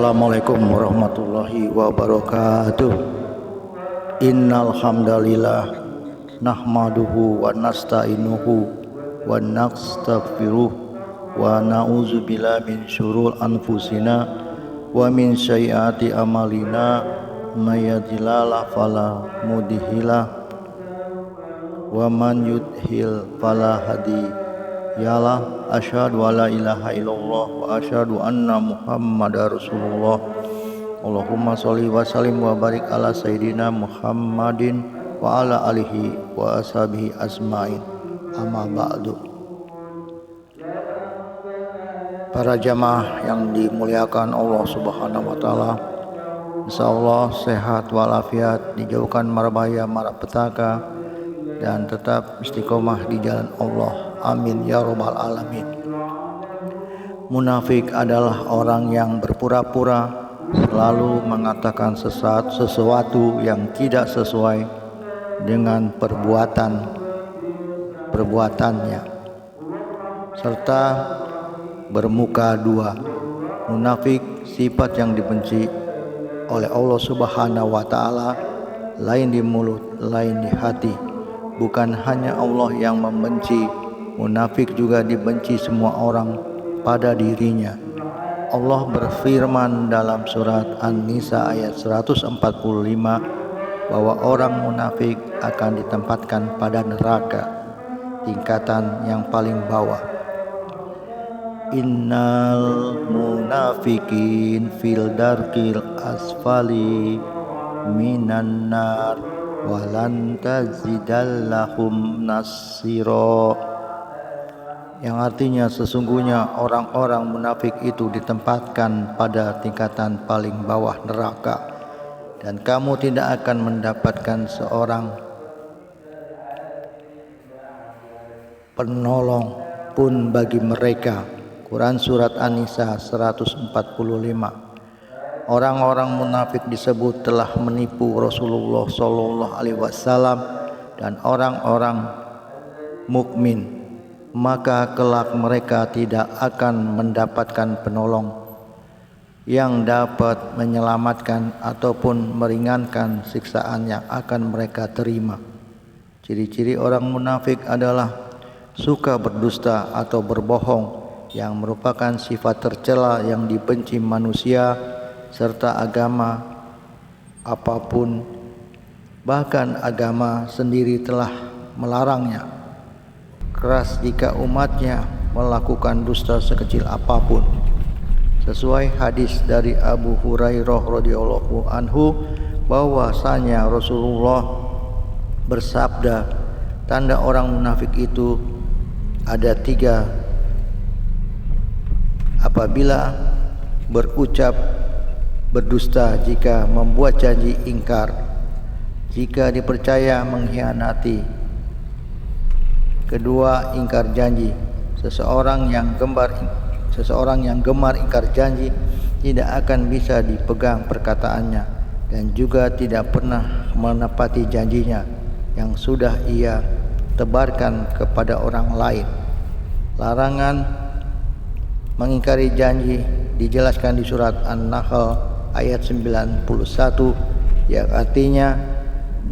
Assalamualaikum warahmatullahi wabarakatuh. Innal hamdalillah nahmaduhu wa nasta'inuhu wa nastaghfiruh wa na'udzu billahi min syururi anfusina wa min sayyiati amalina may yahdihillahu fala mudhillalah wa man yudhlil fala hadiyalah. Asyhadu alla ilaha illallah wa asyhadu anna muhammadar rasulullah. Allahumma sholli wa sallim wa barik ala sayyidina Muhammadin wa ala alihi wa ashabihi asma'in. Amma ba'du. Para jamaah yang dimuliakan Allah Subhanahu wa taala, insyaallah sehat walafiat, dijauhkan marbahaya malapetaka dan tetap istiqomah di jalan Allah. Amin ya rabbal alamin. Munafik adalah orang yang berpura-pura selalu mengatakan sesuatu yang tidak sesuai dengan perbuatannya serta bermuka dua. Munafik sifat yang dibenci oleh Allah Subhanahu wa taala, lain di mulut, lain di hati. Bukan hanya Allah yang membenci, munafik juga dibenci semua orang pada dirinya. Allah berfirman dalam surat An-Nisa ayat 145 bahwa orang munafik akan ditempatkan pada neraka, tingkatan yang paling bawah. Innal munafiqin fil darkil asfali minan nar walan tazidallahum nasira, yang artinya sesungguhnya orang-orang munafik itu ditempatkan pada tingkatan paling bawah neraka, dan kamu tidak akan mendapatkan seorang penolong pun bagi mereka. Quran surat An-Nisa 145. Orang-orang munafik disebut telah menipu Rasulullah sallallahu alaihi wasallam dan orang-orang mukmin, maka kelak mereka tidak akan mendapatkan penolong yang dapat menyelamatkan ataupun meringankan siksaan yang akan mereka terima. Ciri-ciri orang munafik adalah suka berdusta atau berbohong, yang merupakan sifat tercela yang dibenci manusia, serta agama apapun, bahkan agama sendiri telah melarangnya. Keras jika umatnya melakukan dusta sekecil apapun. Sesuai hadis dari Abu Hurairah radhiyallahu anhu bahwasanya Rasulullah bersabda, tanda orang munafik itu ada 3. Apabila berucap berdusta, jika membuat janji ingkar, jika dipercaya mengkhianati. Kedua, ingkar janji. Seseorang yang gemar ingkar janji tidak akan bisa dipegang perkataannya dan juga tidak pernah menepati janjinya yang sudah ia tebarkan kepada orang lain. Larangan mengingkari janji dijelaskan di surat An-Nahl ayat 91, yang artinya,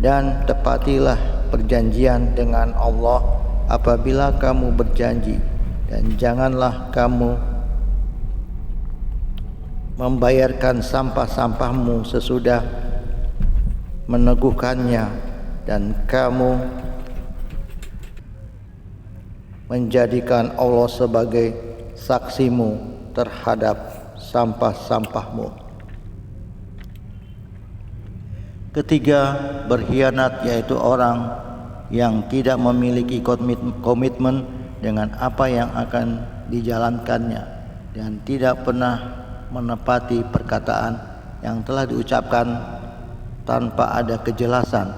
dan tepatilah perjanjian dengan Allah apabila kamu berjanji, dan janganlah kamu membayarkan sampah-sampahmu sesudah meneguhkannya, dan kamu menjadikan Allah sebagai saksimu terhadap sampah-sampahmu. Ketiga, berkhianat, yaitu orang yang tidak memiliki komitmen dengan apa yang akan dijalankannya dan tidak pernah menepati perkataan yang telah diucapkan tanpa ada kejelasan.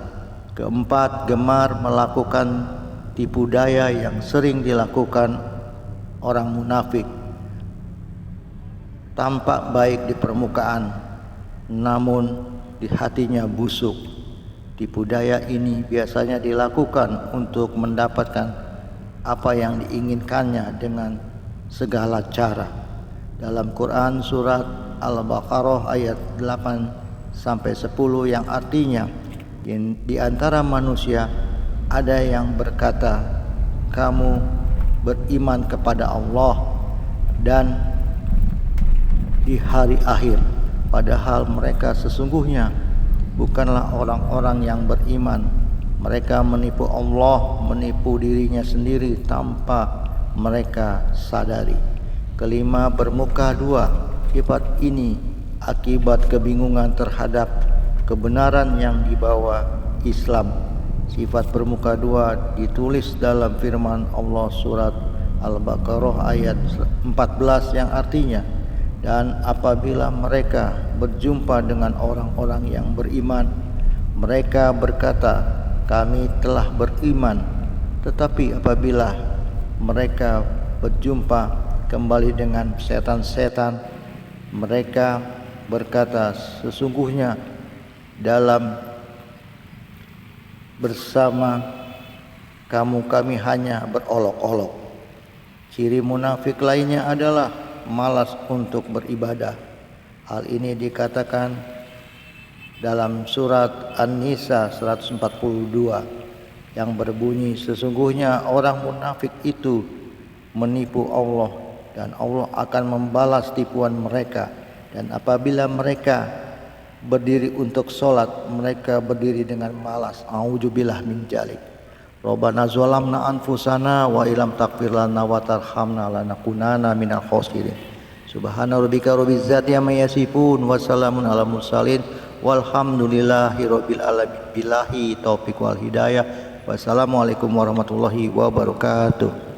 Keempat, gemar melakukan tipu daya yang sering dilakukan orang munafik. Tampak baik di permukaan, namun di hatinya busuk. Tipu daya ini biasanya dilakukan untuk mendapatkan apa yang diinginkannya dengan segala cara. Dalam Quran surat Al-Baqarah ayat 8 sampai 10 yang artinya di antara manusia ada yang berkata, kamu beriman kepada Allah dan di hari akhir, padahal mereka sesungguhnya bukanlah orang-orang yang beriman. Mereka menipu Allah, menipu dirinya sendiri tanpa mereka sadari. Kelima, bermuka dua. Sifat ini akibat kebingungan terhadap kebenaran yang dibawa Islam. Sifat bermuka dua ditulis dalam firman Allah surat Al-Baqarah ayat 14 yang artinya, dan apabila mereka berjumpa dengan orang-orang yang beriman, mereka berkata, kami telah beriman. Tetapi apabila mereka berjumpa kembali dengan setan-setan, mereka berkata, sesungguhnya dalam bersama kami hanya berolok-olok. Ciri munafik lainnya adalah malas untuk beribadah. Hal ini dikatakan dalam surat An-Nisa 142 yang berbunyi, sesungguhnya orang munafik itu menipu Allah dan Allah akan membalas tipuan mereka, dan apabila mereka berdiri untuk sholat, mereka berdiri dengan malas. A'udzubillah min dzalik. Rabbana zalamna anfusana wa illam taghfir lana wa tarhamna lanakunanna minal khosirin. Subhana rabbika rabbil izzati amma yasifun wa salamun alal mursalin walhamdulillahi rabbil alamin. Billahi taufiq wal hidayah. Wassalamualaikum warahmatullahi wabarakatuh.